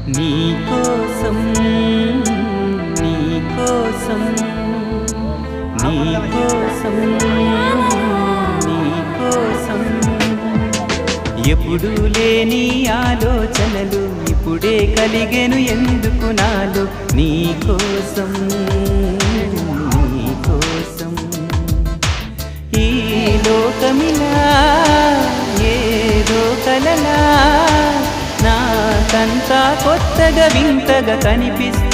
నీకోసం నీకోసం నీకోసం నీకోసం ఎప్పుడు లేని ఆలోచనలు ఇప్పుడే కలిగెను ఎందుకు నాలో నీకోసం నీకోసం ఈ లోకమిలా ఏదో కలలా నాకంతా కొత్తగా వింతగా కనిపిస్తుంది